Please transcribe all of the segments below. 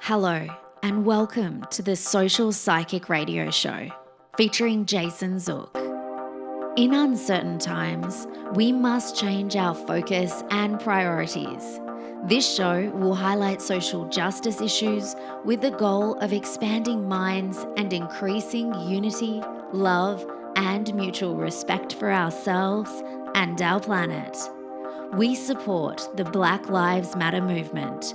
Hello, and welcome to the Social Psychic Radio Show featuring Jason Zook. In uncertain times, we must change our focus and priorities. This show will highlight social justice issues with the goal of expanding minds and increasing unity, love, and mutual respect for ourselves and our planet. We support the Black Lives Matter movement.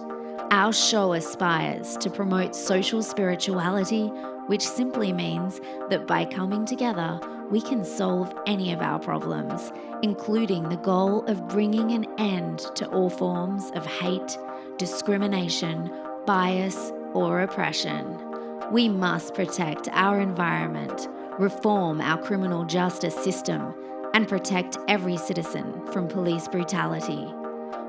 Our show aspires to promote social spirituality, which simply means that by coming together, we can solve any of our problems, including the goal of bringing an end to all forms of hate, discrimination, bias, or oppression. We must protect our environment, reform our criminal justice system, and protect every citizen from police brutality.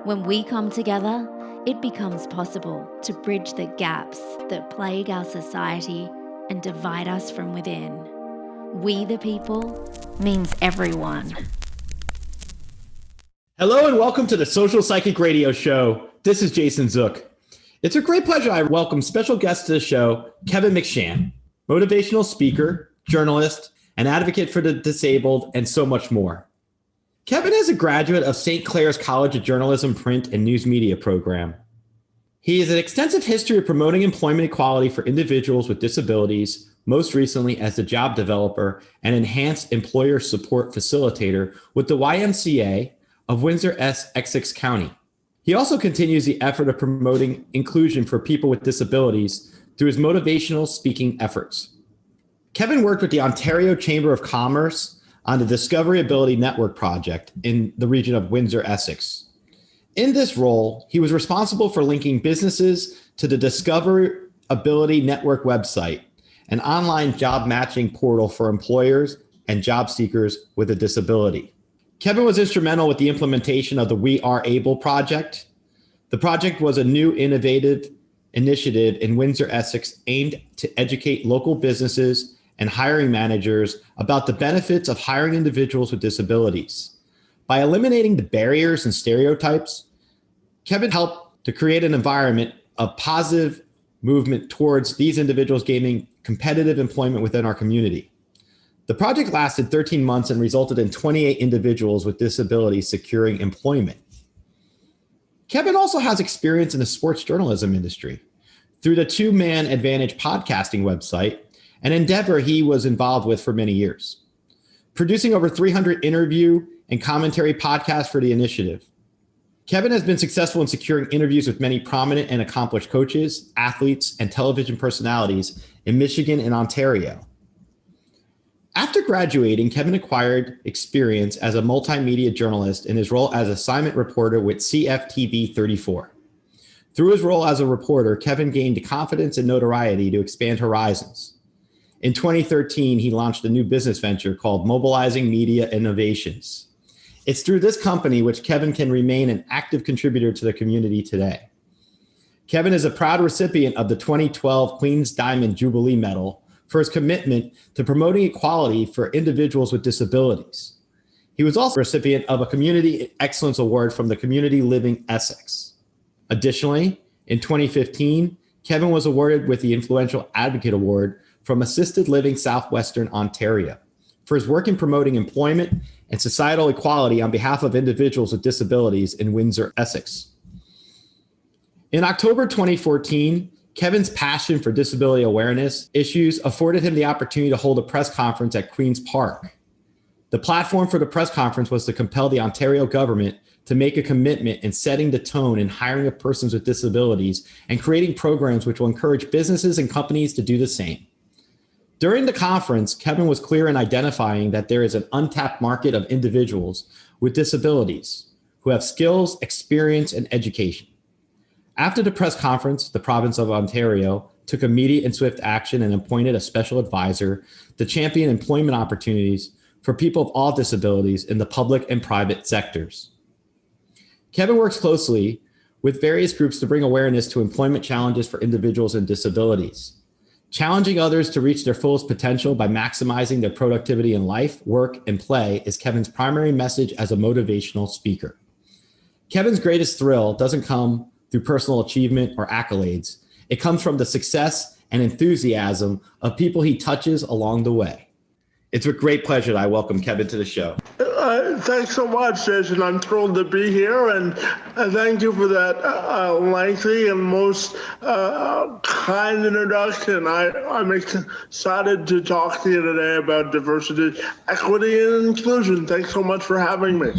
When we come together, it becomes possible to bridge the gaps that plague our society and divide us from within. We the people means everyone. Hello and welcome to the Social Psychic Radio Show. This is Jason Zook. It's a great pleasure I welcome special guest to the show, Kevin McShan, motivational speaker, journalist, and advocate for the disabled, and so much more. Kevin is a graduate of St. Clair's College of Journalism print and news media program. He has an extensive history of promoting employment equality for individuals with disabilities, most recently as the job developer and enhanced employer support facilitator with the YMCA of Windsor-Essex County. He also continues the effort of promoting inclusion for people with disabilities through his motivational speaking efforts. Kevin worked with the Ontario Chamber of Commerce on the Discoverability Network project in the region of Windsor-Essex. In this role, he was responsible for linking businesses to the Discoverability Network website, an online job matching portal for employers and job seekers with a disability. Kevin was instrumental with the implementation of the We Are Able project. The project was a new innovative initiative in Windsor-Essex aimed to educate local businesses and hiring managers about the benefits of hiring individuals with disabilities. By eliminating the barriers and stereotypes, Kevin helped to create an environment of positive movement towards these individuals gaining competitive employment within our community. The project lasted 13 months and resulted in 28 individuals with disabilities securing employment. Kevin also has experience in the sports journalism industry. Through the Two Man Advantage podcasting website, an endeavor he was involved with for many years, producing over 300 interview and commentary podcasts for the initiative. Kevin has been successful in securing interviews with many prominent and accomplished coaches, athletes, and television personalities in Michigan and Ontario. After graduating, Kevin acquired experience as a multimedia journalist in his role as assignment reporter with CFTV 34. Through his role as a reporter, Kevin gained confidence and notoriety to expand horizons. In 2013, he launched a new business venture called Mobilizing Media Innovations. It's through this company which Kevin can remain an active contributor to the community today. Kevin is a proud recipient of the 2012 Queen's Diamond Jubilee Medal for his commitment to promoting equality for individuals with disabilities. He was also a recipient of a Community Excellence Award from the Community Living Essex. Additionally, in 2015, Kevin was awarded with the Influential Advocate Award from Assisted Living Southwestern Ontario for his work in promoting employment and societal equality on behalf of individuals with disabilities in Windsor-Essex. In October 2014, Kevin's passion for disability awareness issues afforded him the opportunity to hold a press conference at Queen's Park. The platform for the press conference was to compel the Ontario government to make a commitment in setting the tone in hiring of persons with disabilities and creating programs which will encourage businesses and companies to do the same. During the conference, Kevin was clear in identifying that there is an untapped market of individuals with disabilities who have skills, experience, and education. After the press conference, the province of Ontario took immediate and swift action and appointed a special advisor to champion employment opportunities for people of all disabilities in the public and private sectors. Kevin works closely with various groups to bring awareness to employment challenges for individuals and disabilities. Challenging others to reach their fullest potential by maximizing their productivity in life, work, and play is Kevin's primary message as a motivational speaker. Kevin's greatest thrill doesn't come through personal achievement or accolades. It comes from the success and enthusiasm of people he touches along the way. It's with great pleasure that I welcome Kevin to the show. Thanks so much, Jason. I'm thrilled to be here, and thank you for that lengthy and most kind introduction. I'm excited to talk to you today about diversity, equity, and inclusion. Thanks so much for having me.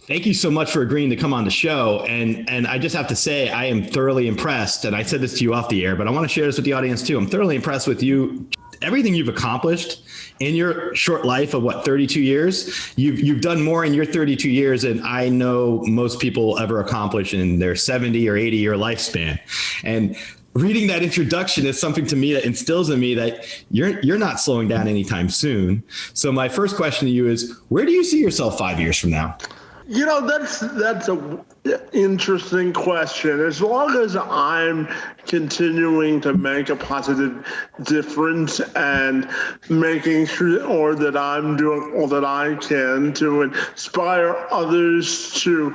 Thank you so much for agreeing to come on the show. And I just have to say, I am thoroughly impressed. And I said this to you off the air, but I want to share this with the audience too. I'm thoroughly impressed with you. Everything you've accomplished in your short life of 32 years, you've done more in your 32 years than I know most people ever accomplish in their 70 or 80 year lifespan. And reading that introduction is something to me that instills in me that you're not slowing down anytime soon. So my first question to you is, where do you see yourself 5 years from now? You know, that's an interesting question. As long as I'm continuing to make a positive difference and making sure that I'm doing all that I can to inspire others to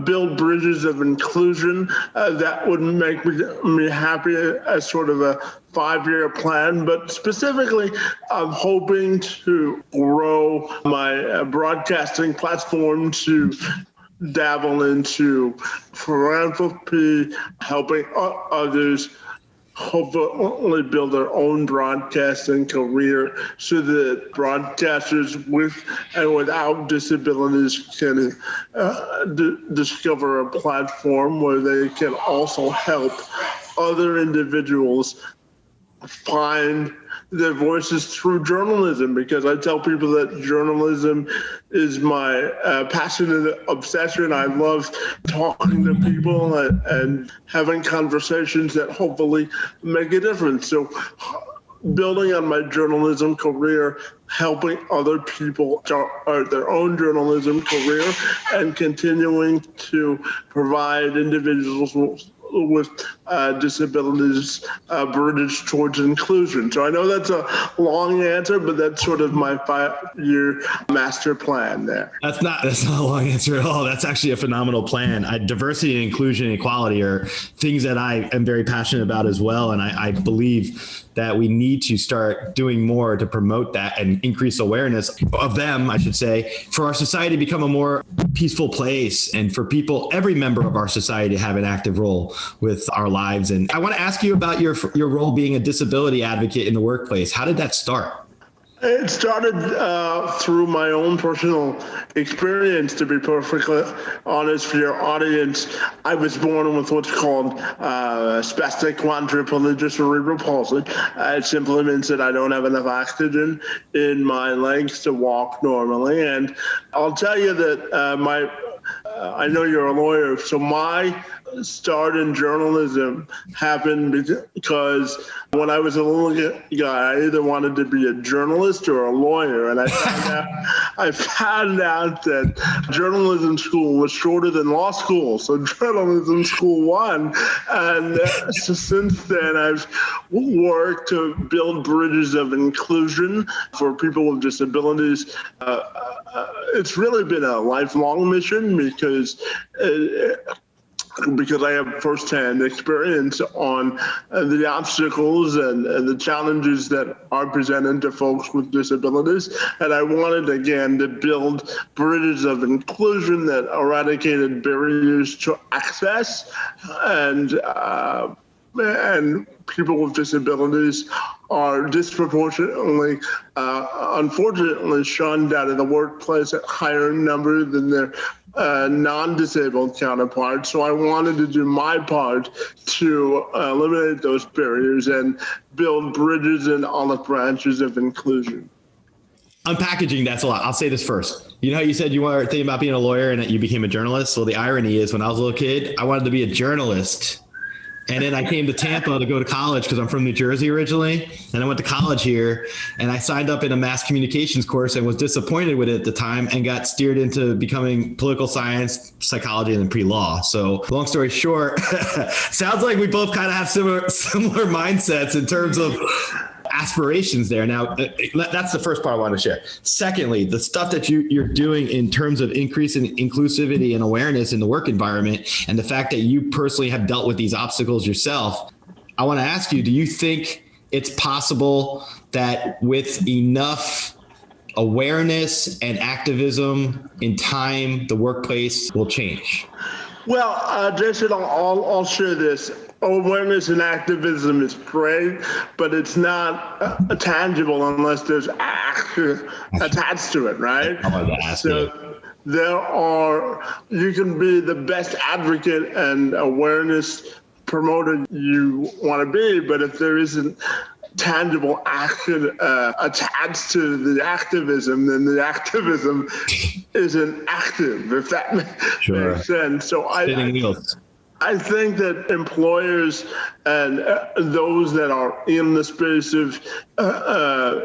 build bridges of inclusion, that would make me happy as sort of a 5-year plan. But specifically, I'm hoping to grow my broadcasting platform to dabble into philanthropy, helping others hopefully build their own broadcasting career so that broadcasters with and without disabilities can discover a platform where they can also help other individuals find their voices through journalism, because I tell people that journalism is my passionate obsession. I love talking to people and having conversations that hopefully make a difference. So building on my journalism career, helping other people start their own journalism career, and continuing to provide individuals with disabilities bridge towards inclusion. So I know that's a long answer, but that's sort of my 5-year master plan there. That's not a long answer at all. That's actually a phenomenal plan. Diversity and inclusion and equality are things that I am very passionate about as well. And I believe that we need to start doing more to promote that and increase awareness of them, I should say, for our society to become a more peaceful place and for people, every member of our society, to have an active role with our lives. And I want to ask you about your role being a disability advocate in the workplace. How did that start? It started through my own personal experience, to be perfectly honest for your audience. I was born with what's called spastic quadriplegia cerebral palsy. It simply means that I don't have enough oxygen in my legs to walk normally. And I'll tell you that I know you're a lawyer, so my start in journalism happened because when I was a little guy, I either wanted to be a journalist or a lawyer. And I found out that journalism school was shorter than law school. So journalism school won. And so since then, I've worked to build bridges of inclusion for people with disabilities. It's really been a lifelong mission because I have firsthand experience on the obstacles and the challenges that are presented to folks with disabilities. And I wanted, again, to build bridges of inclusion that eradicated barriers to access, and people with disabilities are disproportionately, unfortunately, shunned out of the workplace at higher number than their non-disabled counterparts. So I wanted to do my part to eliminate those barriers and build bridges and olive branches of inclusion. Unpackaging, that's a lot. I'll say this first. You know how you said you were thinking about being a lawyer and that you became a journalist? Well, the irony is when I was a little kid, I wanted to be a journalist. And then I came to Tampa to go to college because I'm from New Jersey originally. And I went to college here and I signed up in a mass communications course and was disappointed with it at the time and got steered into becoming political science, psychology, and then pre-law. So long story short, sounds like we both kind of have similar mindsets in terms of aspirations there. Now, that's the first part I want to share. Secondly, the stuff that you're doing in terms of increasing inclusivity and awareness in the work environment, and the fact that you personally have dealt with these obstacles yourself, I want to ask you, do you think it's possible that with enough awareness and activism in time, the workplace will change? Well, Jason, I'll share this. Awareness and activism is great, but it's not tangible unless there's action attached to it, right? So you can be the best advocate and awareness promoter you want to be, but if there isn't tangible action attached to the activism, then the activism isn't active, if that makes sense. So I think that employers and those that are in the space of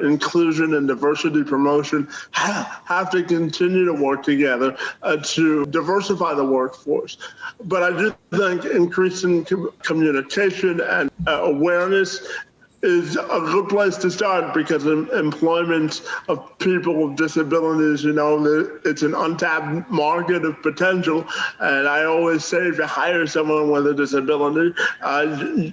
inclusion and diversity promotion have to continue to work together to diversify the workforce. But I do think increasing communication and awareness is a good place to start, because employment of people with disabilities, it's an untapped market of potential. And I always say, if you hire someone with a disability,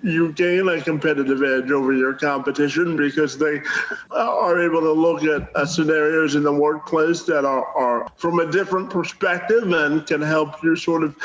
you gain a competitive edge over your competition, because they are able to look at scenarios in the workplace that are from a different perspective and can help you sort of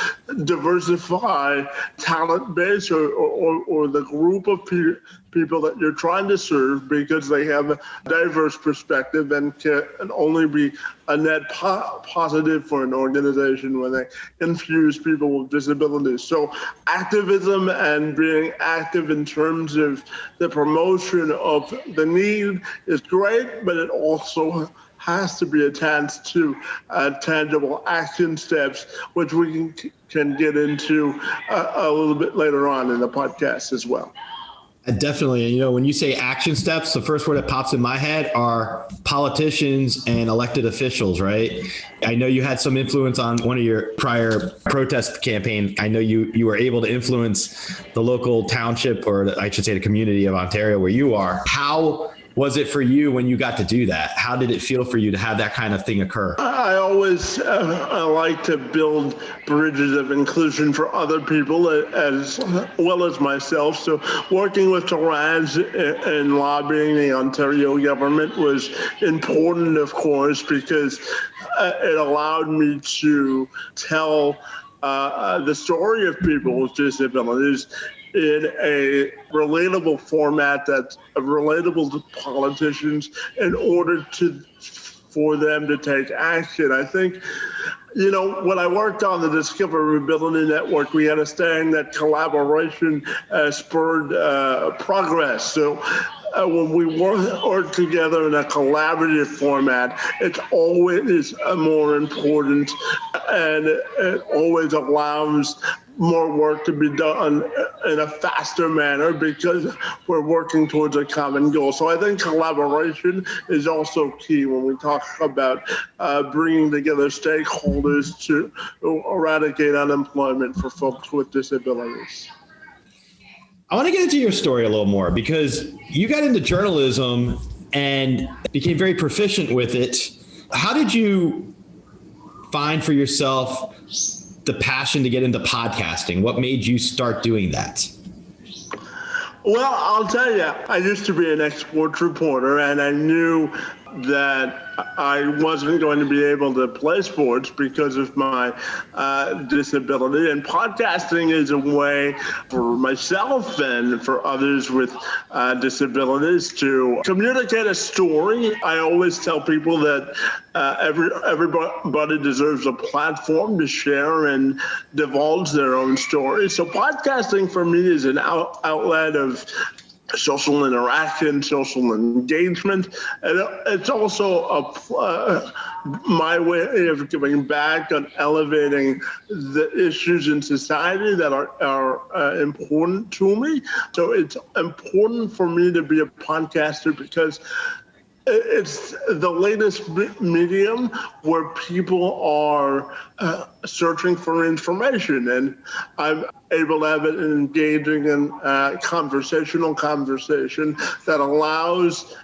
diversify talent base or the group of people that you're trying to serve, because they have a diverse perspective and can only be a net positive for an organization when they infuse people with disabilities. So activism and being active in terms of the promotion of the need is great, but it also has to be attached to tangible action steps, which we can get into a little bit later on in the podcast as well. Definitely. When you say action steps, the first word that pops in my head are politicians and elected officials, right? I know you had some influence on one of your prior protest campaign. I know you were able to influence the local township, or I should say the community of Ontario where you are. How was it for you when you got to do that? How did it feel for you to have that kind of thing occur? I always like to build bridges of inclusion for other people as well as myself. So working with Toraz and lobbying the Ontario government was important, of course, because it allowed me to tell the story of people with disabilities in a relatable format that's relatable to politicians in order for them to take action. I think, when I worked on the Discoverability Network, we had a saying that collaboration spurred progress. So when we work together in a collaborative format, it's always more important, and it always allows more work to be done in a faster manner because we're working towards a common goal. So I think collaboration is also key when we talk about bringing together stakeholders to eradicate unemployment for folks with disabilities. I want to get into your story a little more, because you got into journalism and became very proficient with it. How did you find for yourself the passion to get into podcasting? What made you start doing that? Well, I'll tell you, I used to be an ex-sports reporter, and I knew that I wasn't going to be able to play sports because of my disability. And podcasting is a way for myself and for others with disabilities to communicate a story. I always tell people that everybody deserves a platform to share and divulge their own story. So podcasting for me is an outlet of social interaction, social engagement, and it's also my way of giving back on elevating the issues in society that are important to me. So it's important for me to be a podcaster because it's the latest medium where people are searching for information, and I'm able to have an engaging and conversational conversation that allows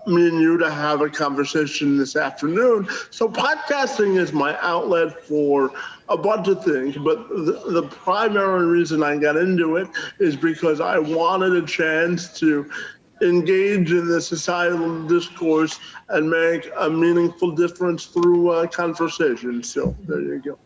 me and you to have a conversation this afternoon. So podcasting is my outlet for a bunch of things, but the primary reason I got into it is because I wanted a chance to engage in the societal discourse and make a meaningful difference through conversation. So there you go.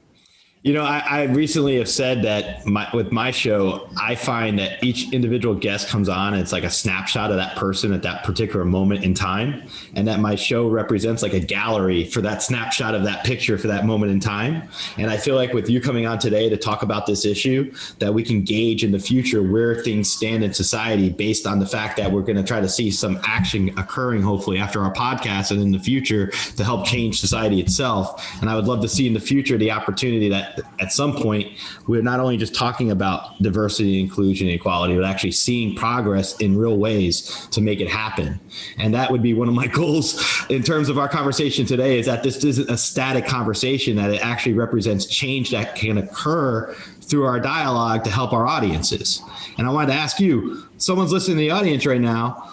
You know, I recently have said that with my show, I find that each individual guest comes on and it's like a snapshot of that person at that particular moment in time. And that my show represents like a gallery for that snapshot of that picture for that moment in time. And I feel like with you coming on today to talk about this issue, that we can gauge in the future where things stand in society based on the fact that we're going to try to see some action occurring, hopefully after our podcast and in the future to help change society itself. And I would love to see in the future the opportunity that at some point, we're not only just talking about diversity, inclusion, and equality, but actually seeing progress in real ways to make it happen. And that would be one of my goals in terms of our conversation today, is that this isn't a static conversation, that it actually represents change that can occur through our dialogue to help our audiences. And I wanted to ask you, someone's listening to the audience right now,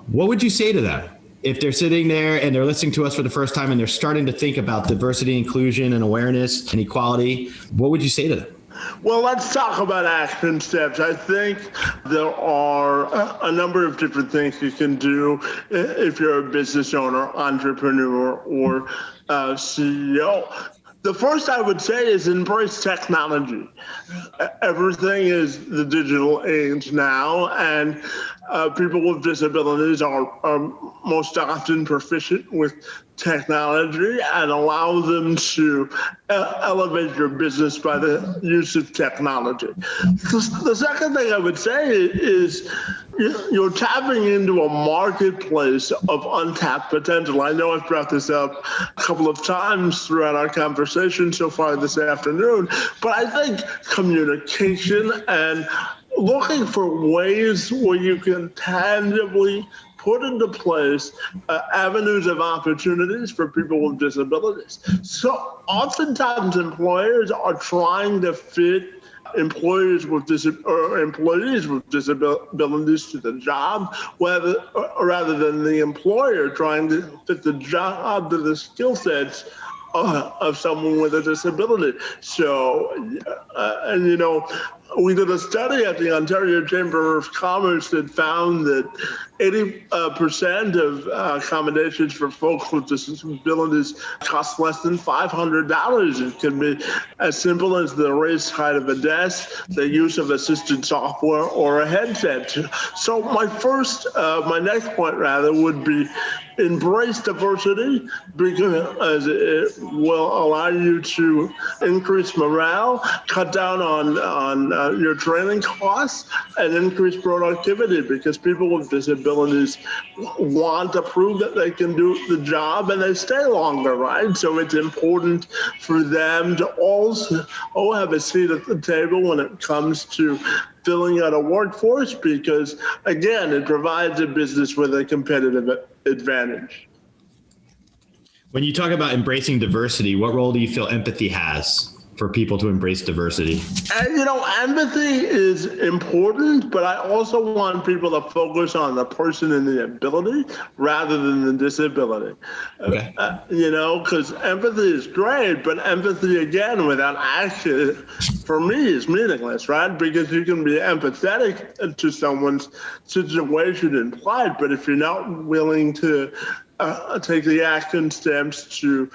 what would you say to them? If they're sitting there and they're listening to us for the first time and they're starting to think about diversity, inclusion, and awareness and equality, what would you say to them? Well, let's talk about action steps. I think there are a number of different things you can do if you're a business owner, entrepreneur, or CEO. The first I would say is embrace technology. Everything is the digital age now, and people with disabilities are most often proficient with technology, and allow them to elevate your business by the use of technology. The second thing I would say is you're tapping into a marketplace of untapped potential. I know I've brought this up a couple of times throughout our conversation so far this afternoon, but I think communication and looking for ways where you can tangibly put into place avenues of opportunities for people with disabilities. So oftentimes employers are trying to fit employees with employees with disabilities to the job, rather than the employer trying to fit the job to the skill sets of someone with a disability. So, and you know, we did a study at the Ontario Chamber of Commerce that found that 80% of accommodations for folks with disabilities cost less than $500. It can be as simple as the raised height of a desk, the use of assisted software, or a headset. So my next point would be embrace diversity, because it will allow you to increase morale, cut down on your training costs, and increase productivity, because people with disabilities want to prove that they can do the job and they stay longer, right? So it's important for them to also have a seat at the table when it comes to filling out a workforce, because again, it provides a business with a competitive advantage. When you talk about embracing diversity, what role do you feel empathy has for people to embrace diversity? And, you know, empathy is important, but I also want people to focus on the person and the ability rather than the disability. Okay. You know, because empathy is great, but empathy, again, without action, for me, is meaningless, right? Because you can be empathetic to someone's situation implied, but if you're not willing to take the action steps to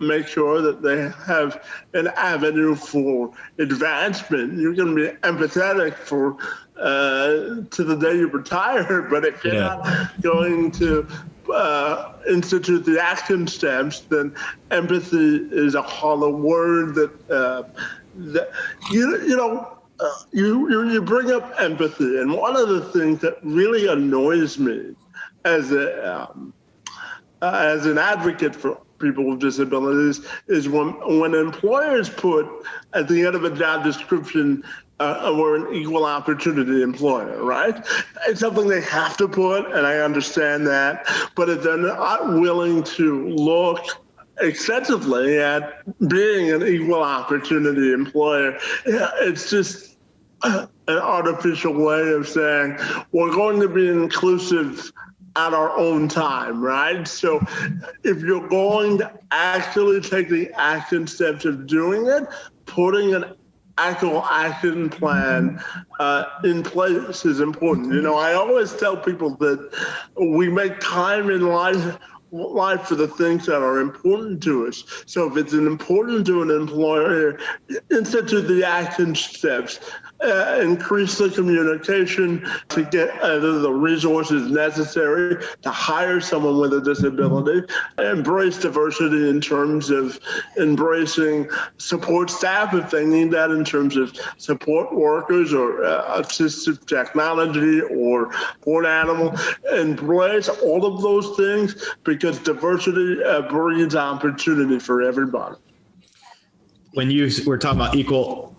make sure that they have an avenue for advancement, you can be empathetic for to the day you retire, but if you're not going to institute the action steps, then empathy is a hollow word that you bring up empathy, and one of the things that really annoys me as an advocate for people with disabilities is when employers put at the end of a job description, we're an equal opportunity employer, right? It's something they have to put, and I understand that, but if they're not willing to look extensively at being an equal opportunity employer, it's just an artificial way of saying we're going to be inclusive at our own time, right? So if you're going to actually take the action steps of doing it, putting an actual action plan in place is important. I always tell people that we make time in life for the things that are important to us. So if it's important to an employer, institute the action steps, increase the communication to get the resources necessary to hire someone with a disability, embrace diversity in terms of embracing support staff if they need that, in terms of support workers or assistive technology or support animal. Embrace all of those things, because diversity breeds opportunity for everybody. When you were talking about equal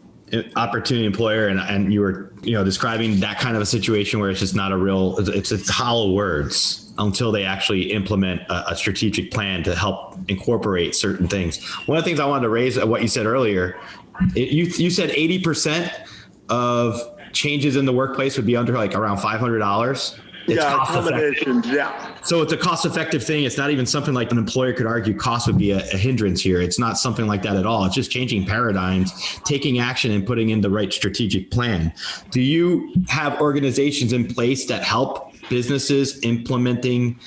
opportunity employer and you were describing that kind of a situation where it's just not it's hollow words until they actually implement a strategic plan to help incorporate certain things. One of the things I wanted to raise what you said earlier, you said 80% of changes in the workplace would be under like around $500. Accommodations, yeah. So it's a cost-effective thing. It's not even something like an employer could argue cost would be a hindrance here. It's not something like that at all. It's just changing paradigms, taking action, and putting in the right strategic plan. Do you have organizations in place that help businesses implementing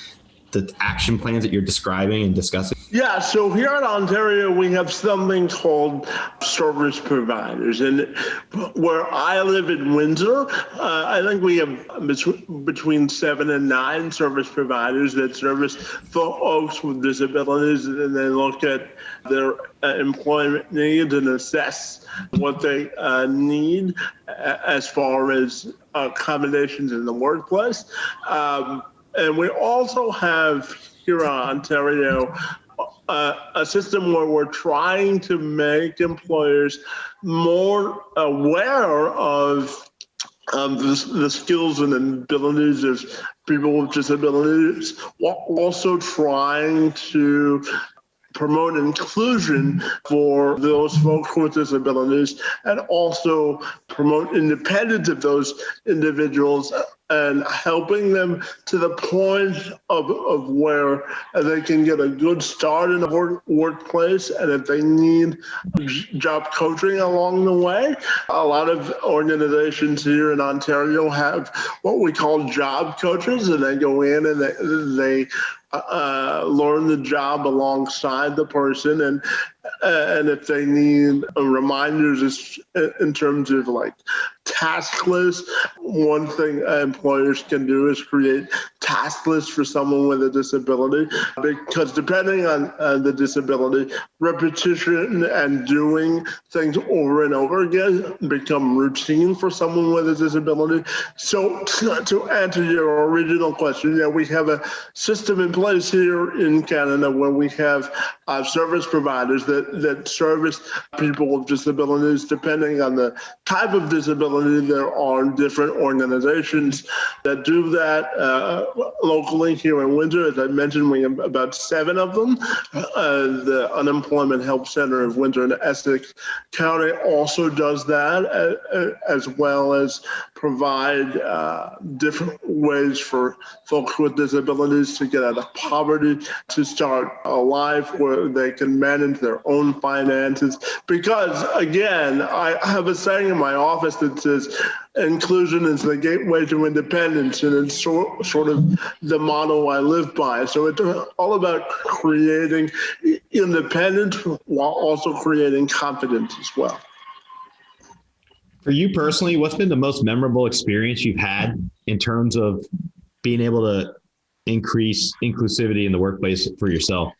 the action plans that you're describing and discussing? Yeah, so here in Ontario, we have something called service providers. And where I live in Windsor, I think we have between 7 and 9 service providers that service folks with disabilities, and they look at their employment needs and assess what they need as far as accommodations in the workplace. And we also have here in Ontario a system where we're trying to make employers more aware of the skills and abilities of people with disabilities, while also trying to promote inclusion for those folks with disabilities, and also promote independence of those individuals and helping them to the point of where they can get a good start in the workplace. And if they need job coaching along the way, a lot of organizations here in Ontario have what we call job coaches, and they go in and they learn the job alongside the person, and if they need reminders in terms of like task lists, one thing employers can do is create task lists for someone with a disability, because depending on the disability, repetition and doing things over and over again become routine for someone with a disability. So to answer your original question, we have a system in place here in Canada where we have service providers that service people with disabilities. Depending on the type of disability, there are different organizations that do that locally here in Windsor. As I mentioned, we have about 7 of them. The Unemployment Help Center of Windsor-Essex County also does that, as well as provide different ways for folks with disabilities to get out of poverty, to start a life where they can manage their own finances. Because again, I have a saying in my office that says, inclusion is the gateway to independence, and it's sort of the motto I live by. So it's all about creating independence while also creating confidence as well. For you personally, what's been the most memorable experience you've had in terms of being able to increase inclusivity in the workplace for yourself?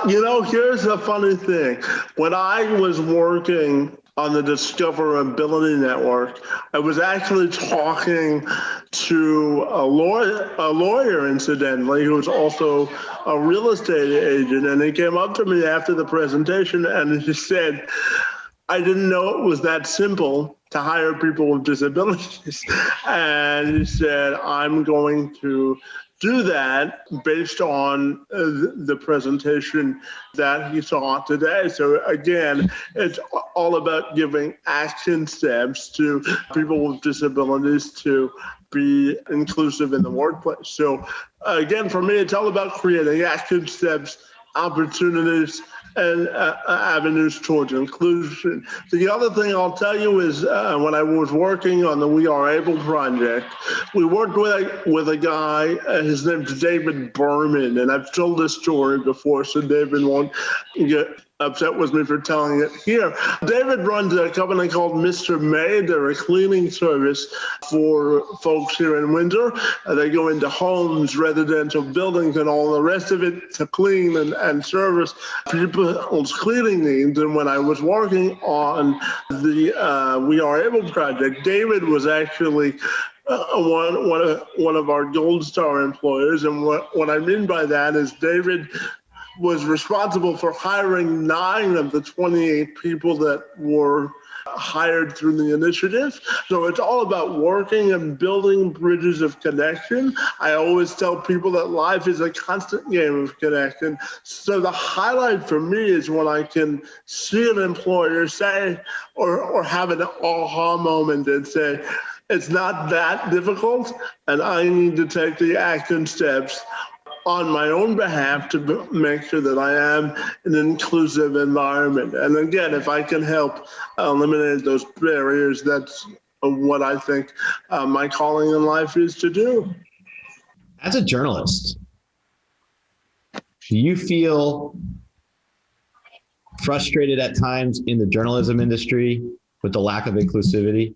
Here's the funny thing. When I was working on the Discoverability Network, I was actually talking to a lawyer, incidentally, who was also a real estate agent. And he came up to me after the presentation and he said, I didn't know it was that simple to hire people with disabilities. And he said, I'm going to do that based on the presentation that he saw today. So again, it's all about giving action steps to people with disabilities to be inclusive in the workplace. So again, for me, it's all about creating action steps, opportunities, and avenues towards inclusion. The other thing I'll tell you is when I was working on the We Are Able project, we worked with a guy, his name's David Berman, and I've told this story before, so David won't get upset with me for telling it here. David runs a company called Mr. May. They're a cleaning service for folks here in Windsor. They go into homes, residential buildings, and all the rest of it to clean and service people's cleaning needs. And when I was working on the We Are Able project, David was actually one of our Gold Star employers. And what I mean by that is David was responsible for hiring 9 of the 28 people that were hired through the initiative. So it's all about working and building bridges of connection. I always tell people that life is a constant game of connection. So the highlight for me is when I can see an employer say, or have an aha moment and say, it's not that difficult, and I need to take the action steps on my own behalf to make sure that I am an inclusive environment. And again, if I can help eliminate those barriers, that's what I think my calling in life is to do. As a journalist, do you feel frustrated at times in the journalism industry with the lack of inclusivity?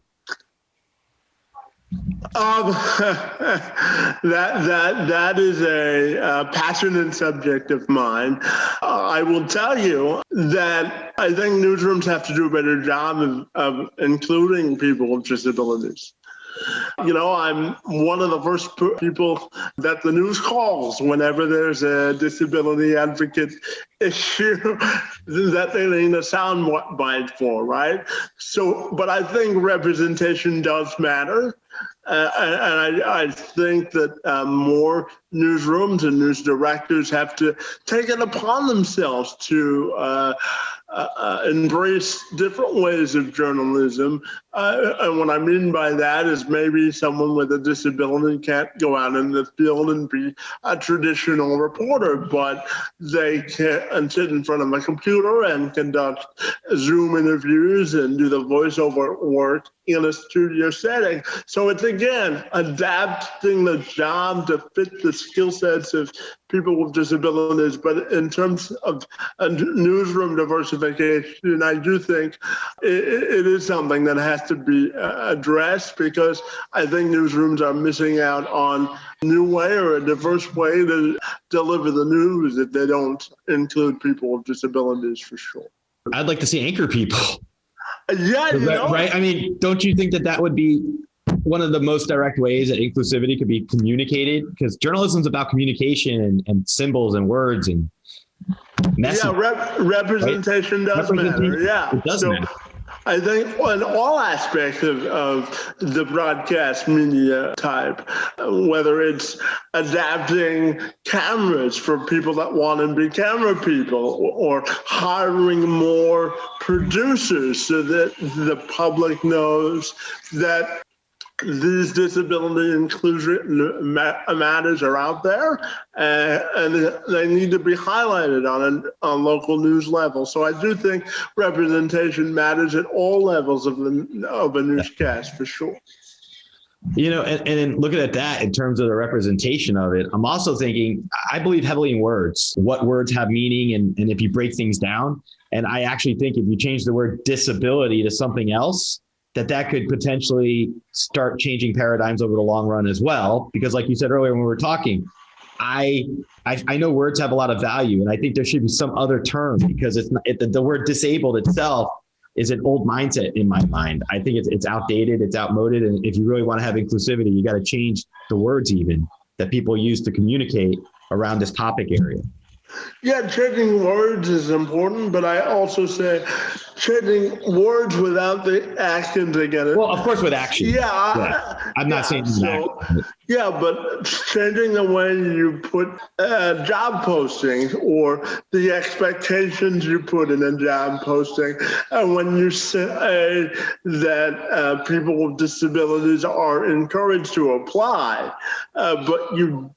That is a passionate subject of mine. I will tell you that I think newsrooms have to do a better job of including people with disabilities. You know, I'm one of the first people that the news calls whenever there's a disability advocate issue that they need a sound bite for, right? So, but I think representation does matter. And I think that more newsrooms and news directors have to take it upon themselves to embrace different ways of journalism. And what I mean by that is maybe someone with a disability can't go out in the field and be a traditional reporter, but they can sit in front of a computer and conduct Zoom interviews and do the voiceover work in a studio setting. So it's, again, adapting the job to fit the skill sets of people with disabilities. But in terms of newsroom diversification, I do think it is something that has to be addressed, because I think newsrooms are missing out on a new way or a diverse way to deliver the news if they don't include people with disabilities, for sure. I'd like to see anchor people. Yeah, right? I mean, don't you think that would be one of the most direct ways that inclusivity could be communicated? Because journalism is about communication and symbols and words and message. Yeah, representation does matter. Yeah, it does matter. I think in all aspects of the broadcast media type, whether it's adapting cameras for people that want to be camera people, or hiring more producers so that the public knows that these disability inclusion matters are out there, and they need to be highlighted on a local news level. So I do think representation matters at all levels of a newscast, for sure. You know, and looking at that in terms of the representation of it, I'm also thinking, I believe heavily in words, what words have meaning, and if you break things down. And I actually think if you change the word disability to something else, that could potentially start changing paradigms over the long run as well. Because like you said earlier when we were talking, I know words have a lot of value, and I think there should be some other term, because the word disabled itself is an old mindset in my mind. I think it's outdated, it's outmoded. And if you really want to have inclusivity, you got to change the words even that people use to communicate around this topic area. Yeah, changing words is important, but I also say changing words without the action to get it. Well, of course, with action. Yeah. I'm not saying so. that. Yeah, but changing the way you put job postings or the expectations you put in a job posting, and when you say that people with disabilities are encouraged to apply, but you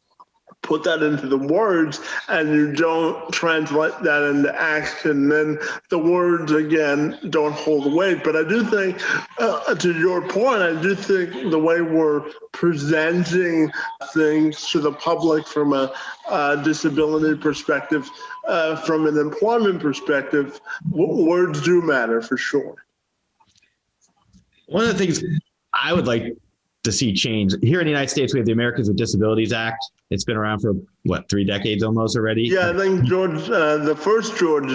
put that into the words and you don't translate that into action, then the words again don't hold weight. But I do think, to your point, I do think the way we're presenting things to the public from a disability perspective, from an employment perspective, words do matter for sure. One of the things I would like to see change here in the United States, we have the Americans with Disabilities Act. It's been around for 3 decades almost already. Yeah, I think the first George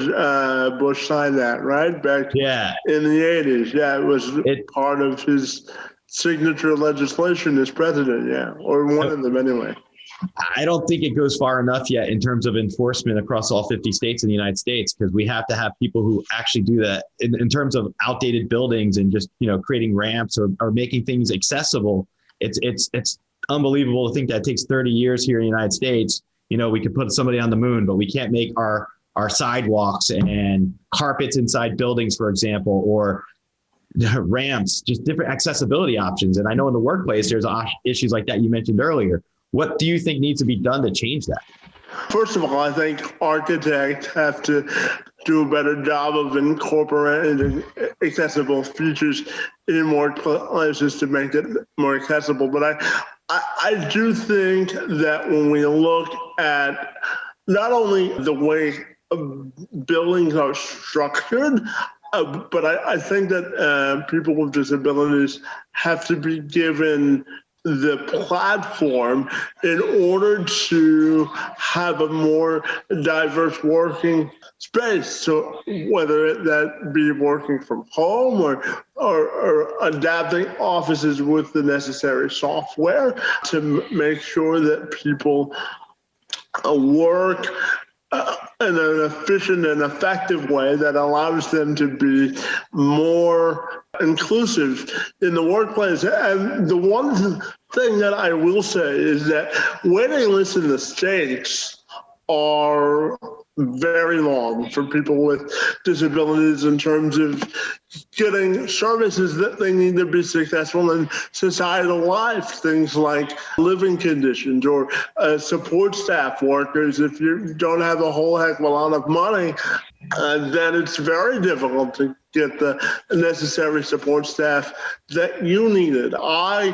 Bush signed that, right? Back in the 80s. Yeah, it was part of his signature legislation as president. Yeah, or one of them anyway. I don't think it goes far enough yet in terms of enforcement across all 50 states in the United States, because we have to have people who actually do that in terms of outdated buildings and just, creating ramps or making things accessible. It's unbelievable to think that it takes 30 years here in the United States. We could put somebody on the moon, but we can't make our sidewalks and carpets inside buildings, for example, or ramps, just different accessibility options. And I know in the workplace, there's issues like that you mentioned earlier. What do you think needs to be done to change that? First of all, I think architects have to do a better job of incorporating accessible features in more places to make it more accessible. But I do think that when we look at not only the way buildings are structured, but I think that people with disabilities have to be given the platform in order to have a more diverse working space. So whether that be working from home or adapting offices with the necessary software to make sure that people work in an efficient and effective way that allows them to be more inclusive in the workplace. And the one thing that I will say is that waiting lists in the States are very long for people with disabilities in terms of getting services that they need to be successful in societal life, things like living conditions or support staff workers. If you don't have a whole heck of a lot of money, then it's very difficult to get the necessary support staff that you needed. To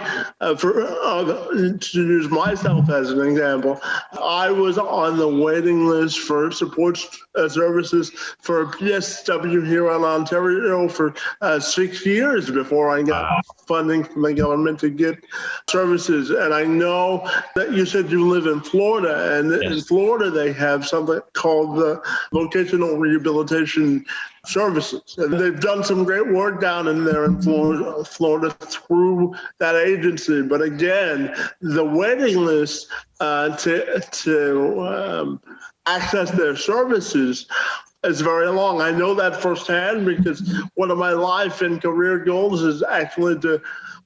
use myself as an example, I was on the waiting list for support services for a PSW here in Ontario for 6 years before I got funding from the government to get services. And I know that you said you live in Florida, and in Florida they have something called the Vocational Rehabilitation Services. And they've done some great work down in there in Florida through that agency. But again, the waiting list to access their services is very long. I know that firsthand because one of my life and career goals is actually to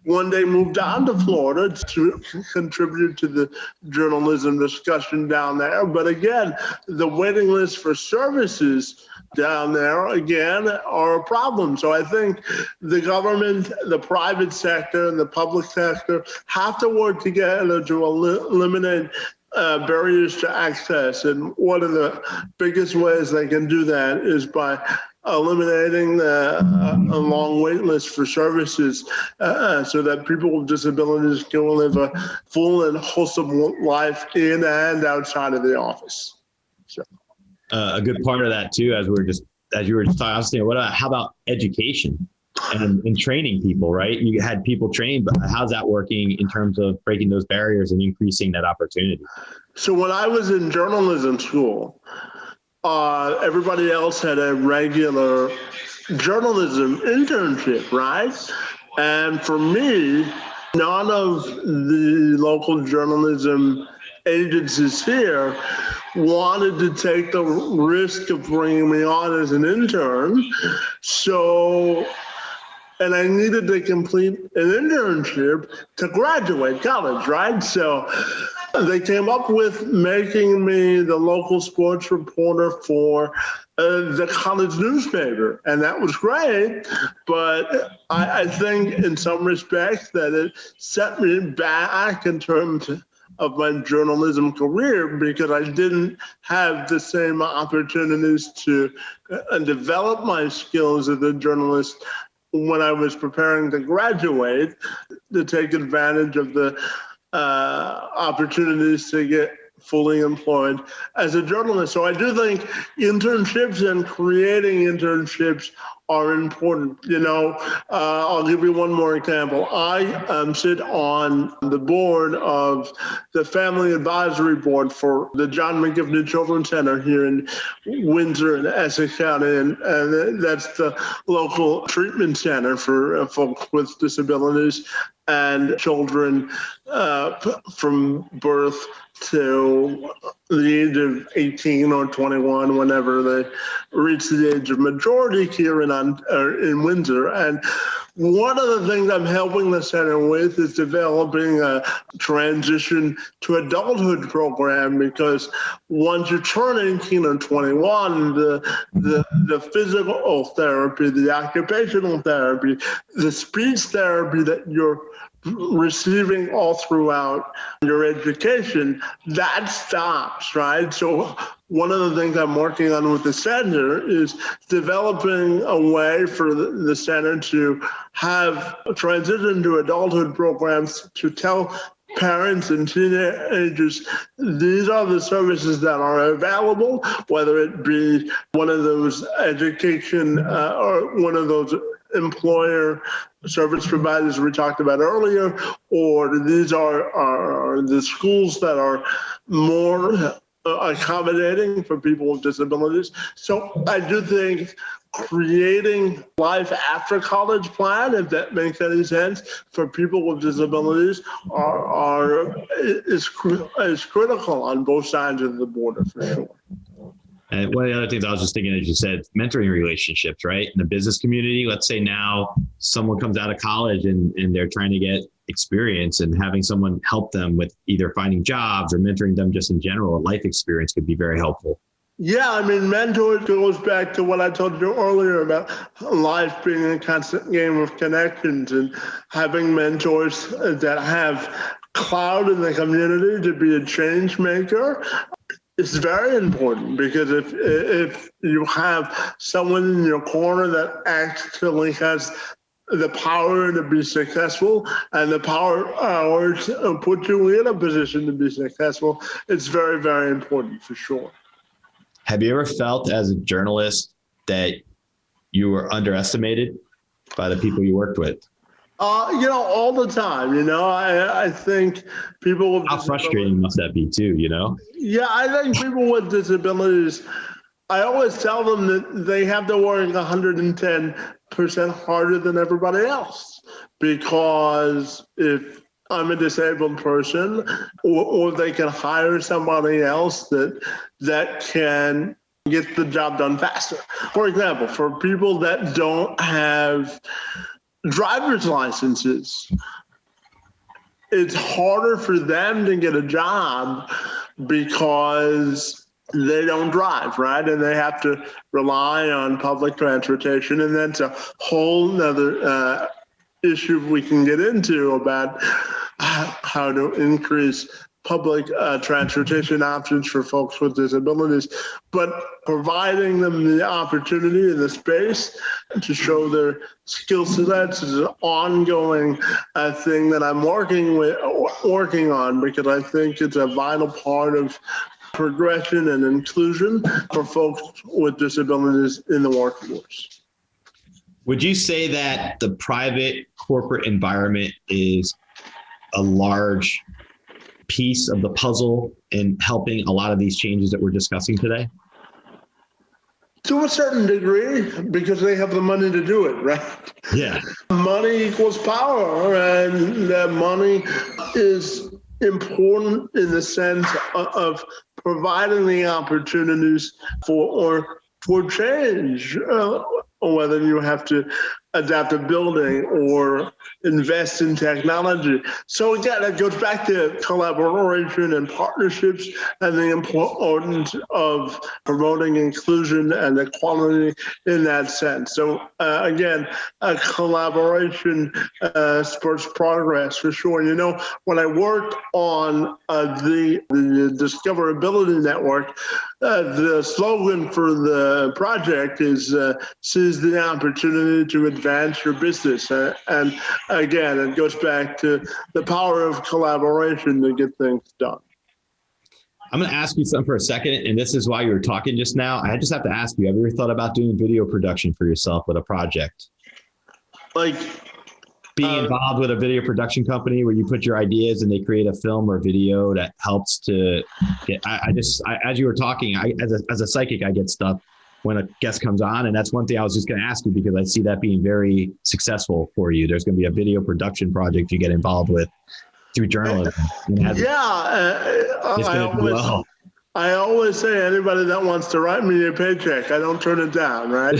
one day move down to Florida to contribute to the journalism discussion down there. But again, the waiting list for services down there, again, are a problem. So I think the government, the private sector, and the public sector have to work together to eliminate barriers to access. And one of the biggest ways they can do that is by eliminating a long wait list for services so that people with disabilities can live a full and wholesome life in and outside of the office. So. A good part of that too, as you were just talking, how about education and training people, right? You had people trained, but how's that working in terms of breaking those barriers and increasing that opportunity? So when I was in journalism school, everybody else had a regular journalism internship, right? And for me, none of the local journalism agencies here wanted to take the risk of bringing me on as an intern. And I needed to complete an internship to graduate college, right? So they came up with making me the local sports reporter for the college newspaper. And that was great. But I think in some respects that it set me back in terms of my journalism career because I didn't have the same opportunities to develop my skills as a journalist when I was preparing to graduate, to take advantage of the opportunities to get fully employed as a journalist. So I do think internships and creating internships are important. I'll give you one more example. I sit on the board of the Family Advisory Board for the John McGiffney Children's Center here in Windsor in Essex County, and that's the local treatment center for folks with disabilities and children from birth to the age of 18 or 21, whenever they reach the age of majority here in Windsor. And one of the things I'm helping the center with is developing a transition to adulthood program, because once you turn 18 or 21, the physical therapy, the occupational therapy, the speech therapy that you're receiving all throughout your education, that stops, right? So one of the things I'm working on with the center is developing a way for the center to have a transition to adulthood programs to tell parents and teenagers, these are the services that are available, whether it be one of those education or one of those employer service providers we talked about earlier, or these are the schools that are more accommodating for people with disabilities. So I do think creating life after college plan, if that makes any sense, for people with disabilities is critical on both sides of the border, for sure. And one of the other things I was just thinking, as you said, mentoring relationships, right? In the business community, let's say now someone comes out of college and they're trying to get experience, and having someone help them with either finding jobs or mentoring them just in general, a life experience could be very helpful. Yeah, I mean, mentoring goes back to what I told you earlier about life being a constant game of connections, and having mentors that have clout in the community to be a change maker. It's very important, because if you have someone in your corner that actually has the power to be successful and the power to put you in a position to be successful, it's very, very important, for sure. Have you ever felt as a journalist that you were underestimated by the people you worked with? All the time, I think people with How frustrating must that be too, Yeah, I think people with disabilities, I always tell them that they have to work 110% harder than everybody else, because if I'm a disabled person, or they can hire somebody else that can get the job done faster. For example, for people that don't have driver's licenses, it's harder for them to get a job because they don't drive, right? And they have to rely on public transportation. And that's a whole nother issue we can get into about how to increase public transportation options for folks with disabilities, but providing them the opportunity and the space to show their skill sets is an ongoing thing that I'm working on, because I think it's a vital part of progression and inclusion for folks with disabilities in the workforce. Would you say that the private corporate environment is a large piece of the puzzle in helping a lot of these changes that we're discussing today? To a certain degree, because they have the money to do it, right? Yeah. Money equals power, and that money is important in the sense of providing the opportunities for change, whether you have to adapt a building or invest in technology. So again, it goes back to collaboration and partnerships and the importance of promoting inclusion and equality in that sense. So again, a collaboration spurs progress for sure. You know, when I worked on the Discoverability Network, the slogan for the project is seize the opportunity to advance your business. And again, it goes back to the power of collaboration to get things done. I'm going to ask you something for a second, and this is why you were talking just now. I just have to ask you, have you ever thought about doing video production for yourself with a project? Like being involved with a video production company where you put your ideas and they create a film or video that helps to get, as you were talking, as a psychic, I get stuff when a guest comes on. And that's one thing I was just going to ask you, because I see that being very successful for you. There's going to be a video production project you get involved with through journalism. I always say anybody that wants to write me a paycheck, I don't turn it down, right?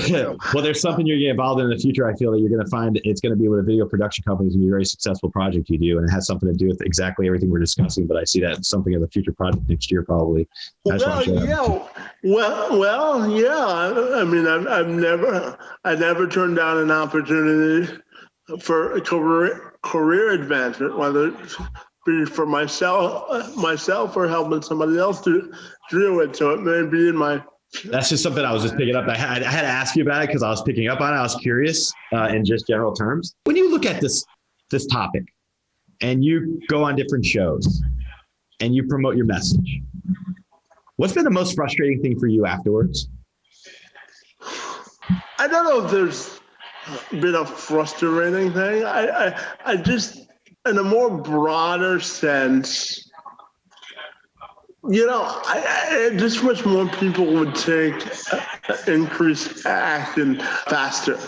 Well, there's something you're getting involved in the future. I feel that you're going to find it's going to be with a video production company. It's going to be a very successful project you do, and it has something to do with exactly everything we're discussing. But I see that as something of the future project next year, probably. I mean, I never turned down an opportunity for a career advancement, whether it's be for myself or helping somebody else to do it. So it may be in my. That's just something I was just picking up. I had to ask you about it because I was picking up on it. I was curious in just general terms. When you look at this topic and you go on different shows and you promote your message, what's been the most frustrating thing for you afterwards? I don't know if there's been a frustrating thing. I just, in a more broader sense, you know, I just wish more people would take increased action faster.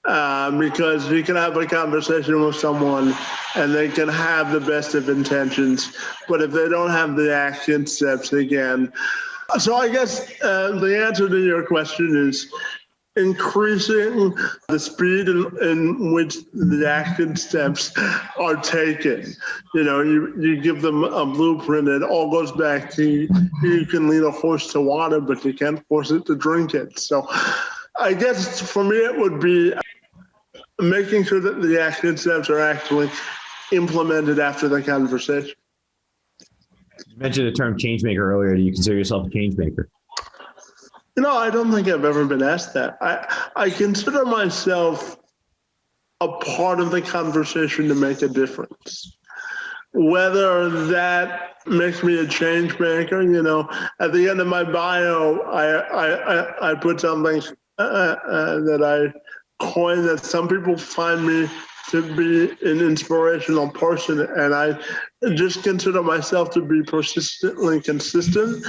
Because you can have a conversation with someone and they can have the best of intentions, but if they don't have the action steps, again. So I guess the answer to your question is increasing the speed in which the action steps are taken. You know, you give them a blueprint. It all goes back to you can lead a horse to water, but you can't force it to drink it. So I guess for me, it would be making sure that the action steps are actually implemented after the conversation. You mentioned the term change maker earlier. Do you consider yourself a change maker? You know, I don't think I've ever been asked that. I consider myself a part of the conversation to make a difference. Whether that makes me a change maker, you know, at the end of my bio, I put something that I coined that some people find me to be an inspirational person, and I just consider myself to be persistently consistent.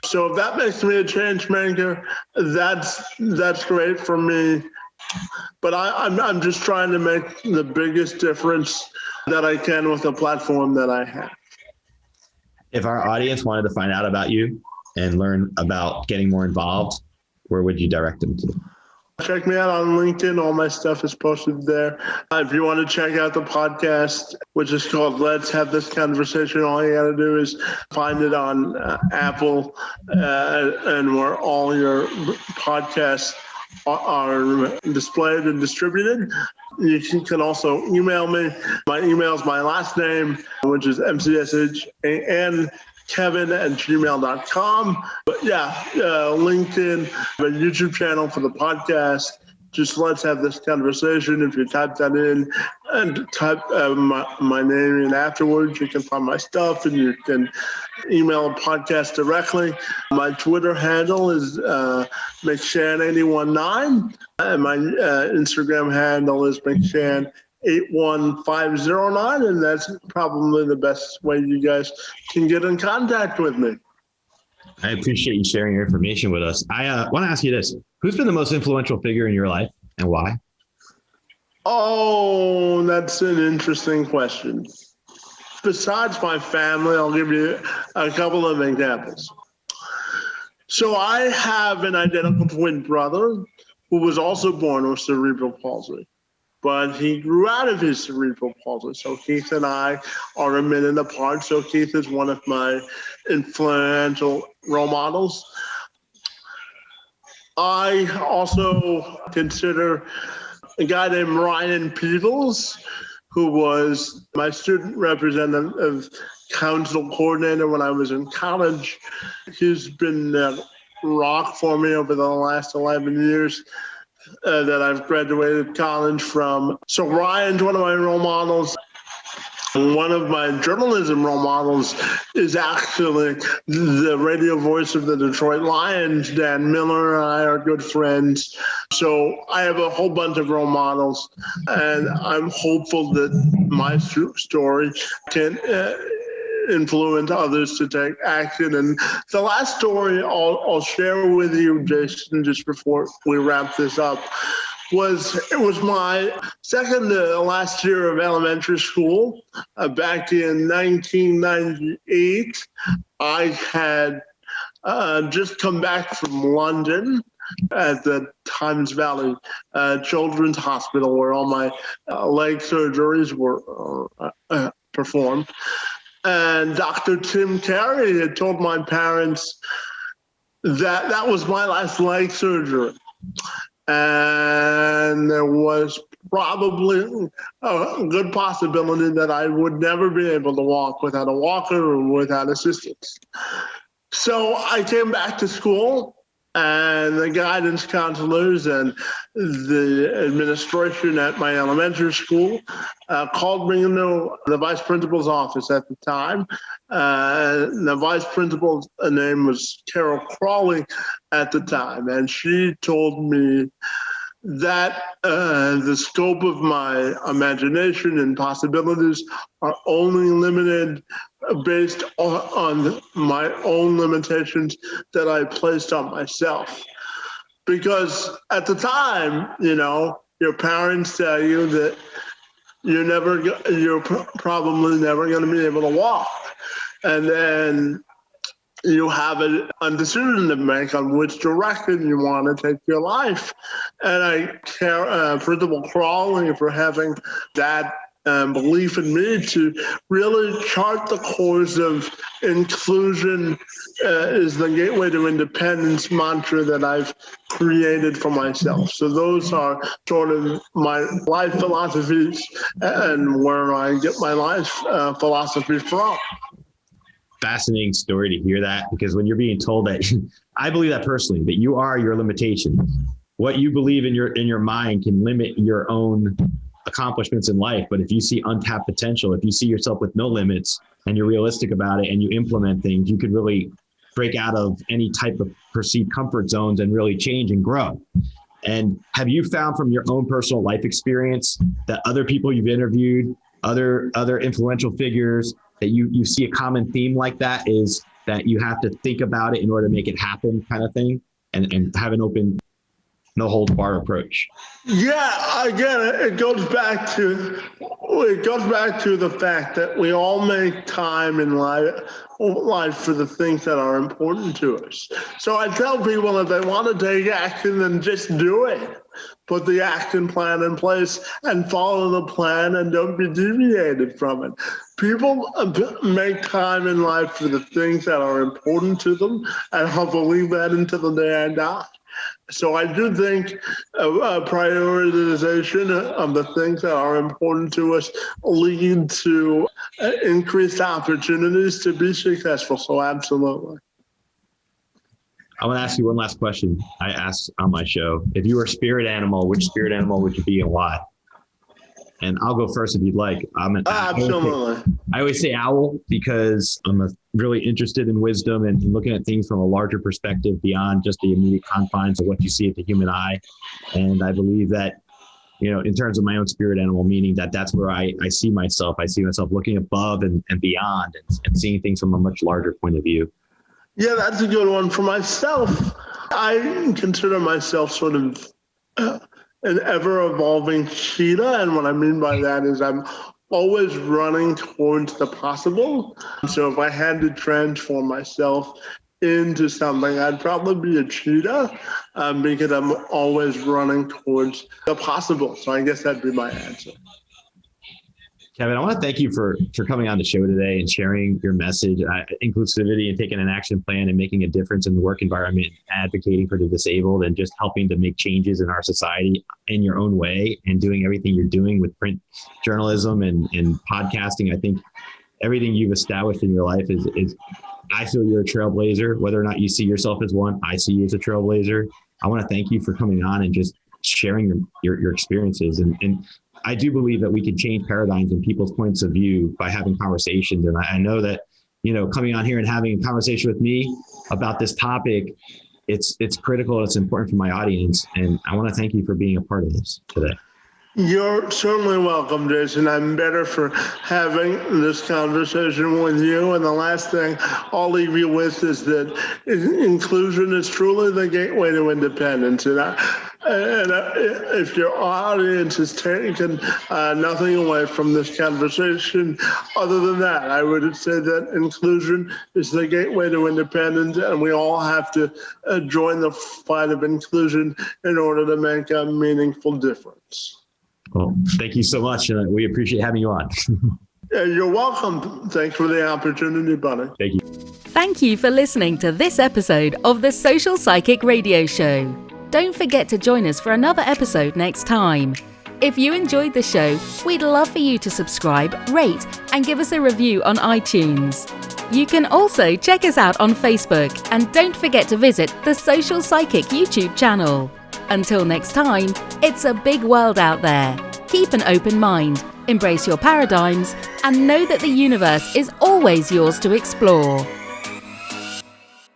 So if that makes me a change maker, that's great for me. But I'm just trying to make the biggest difference that I can with the platform that I have. If our audience wanted to find out about you and learn about getting more involved, where would you direct them to? Check me out on LinkedIn. All my stuff is posted there. If you want to check out the podcast, which is called Let's Have This Conversation, all you got to do is find it on Apple and where all your podcasts are displayed and distributed. You can also email me. My email is my last name, which is MCSHAN. Kevin@gmail.com. But yeah, LinkedIn, a YouTube channel for the podcast. Just let's have this conversation. If you type that in and type my name in afterwards, you can find my stuff and you can email a podcast directly. My Twitter handle is McShan819 and my Instagram handle is McShan81509, and that's probably the best way you guys can get in contact with me. I appreciate you sharing your information with us. I want to ask you this. Who's been the most influential figure in your life and why? Oh, that's an interesting question. besides my family, I'll give you a couple of examples. So I have an identical twin brother who was also born with cerebral palsy, but he grew out of his cerebral palsy. So Keith and I are a minute apart. So Keith is one of my influential role models. I also consider a guy named Ryan Peters, who was my student representative council coordinator when I was in college. He's been a rock for me over the last 11 years that I've graduated college from. So Ryan's one of my role models. One of my journalism role models is actually the radio voice of the Detroit Lions. Dan Miller and I are good friends. So I have a whole bunch of role models, and I'm hopeful that my story can influence others to take action. And the last story I'll share with you, Jason, just before we wrap this up, it was my second to last year of elementary school. Back in 1998, I had just come back from London at the Thames Valley Children's Hospital, where all my leg surgeries were performed. And Dr. Tim Carey had told my parents that that was my last leg surgery. And there was probably a good possibility that I would never be able to walk without a walker or without assistance. So I came back to school, and the guidance counselors and the administration at my elementary school called me into the vice principal's office at the time. The vice principal's name was Clair College at the time, and she told me that the scope of my imagination and possibilities are only limited based on my own limitations that I placed on myself. Because at the time, your parents tell you that you're probably never going to be able to walk. And then you have a decision to make on which direction you want to take your life. And I care Principal Crawley for having that belief in me to really chart the course of inclusion is the gateway to independence mantra that I've created for myself. So those are sort of my life philosophies and where I get my life philosophy from. Fascinating story to hear that, because when you're being told that, I believe that personally, that you are your limitations. What you believe in your mind can limit your own accomplishments in life. But if you see untapped potential, if you see yourself with no limits and you're realistic about it and you implement things, you could really break out of any type of perceived comfort zones and really change and grow. And have you found from your own personal life experience that other people you've interviewed, other influential figures, that you see a common theme like that, is that you have to think about it in order to make it happen, kind of thing, and have an open, no holds barred approach? Yeah, again, it goes back to the fact that we all make time in life for the things that are important to us. So I tell people, if they want to take action, then just do it. Put the action plan in place and follow the plan, and don't be deviated from it. People make time in life for the things that are important to them, and I'll believe that until the day I die. So I do think a prioritization of the things that are important to us lead to increased opportunities to be successful. So absolutely. I want to ask you one last question. I asked on my show, if you were a spirit animal, which spirit animal would you be and why? And I'll go first if you'd like. Absolutely. I always say owl because I'm really interested in wisdom and looking at things from a larger perspective beyond just the immediate confines of what you see with the human eye. And I believe that, in terms of my own spirit animal, meaning that's where I see myself. I see myself looking above and beyond and seeing things from a much larger point of view. Yeah, that's a good one. For myself, I consider myself sort of an ever-evolving cheetah, and what I mean by that is I'm always running towards the possible. So if I had to transform myself into something, I'd probably be a cheetah because I'm always running towards the possible. So I guess that'd be my answer. Kevin, I want to thank you for coming on the show today and sharing your message, inclusivity, and taking an action plan and making a difference in the work environment, advocating for the disabled, and just helping to make changes in our society in your own way, and doing everything you're doing with print journalism and podcasting. I think everything you've established in your life is I feel you're a trailblazer. Whether or not you see yourself as one, I see you as a trailblazer. I want to thank you for coming on and just sharing your experiences. And I do believe that we can change paradigms and people's points of view by having conversations. And I know that, coming on here and having a conversation with me about this topic, it's critical. It's important for my audience. And I want to thank you for being a part of this today. You're certainly welcome, Jason. I'm better for having this conversation with you. And the last thing I'll leave you with is that inclusion is truly the gateway to independence. And if your audience has taken nothing away from this conversation, other than that, I would say that inclusion is the gateway to independence, and we all have to join the fight of inclusion in order to make a meaningful difference. Well, thank you so much. We appreciate having you on. You're welcome. Thanks for the opportunity, buddy. Thank you. Thank you for listening to this episode of the Social Psychic Radio Show. Don't forget to join us for another episode next time. If you enjoyed the show, we'd love for you to subscribe, rate, and give us a review on iTunes. You can also check us out on Facebook, and don't forget to visit the Social Psychic YouTube channel. Until next time, it's a big world out there. Keep an open mind, embrace your paradigms, and know that the universe is always yours to explore.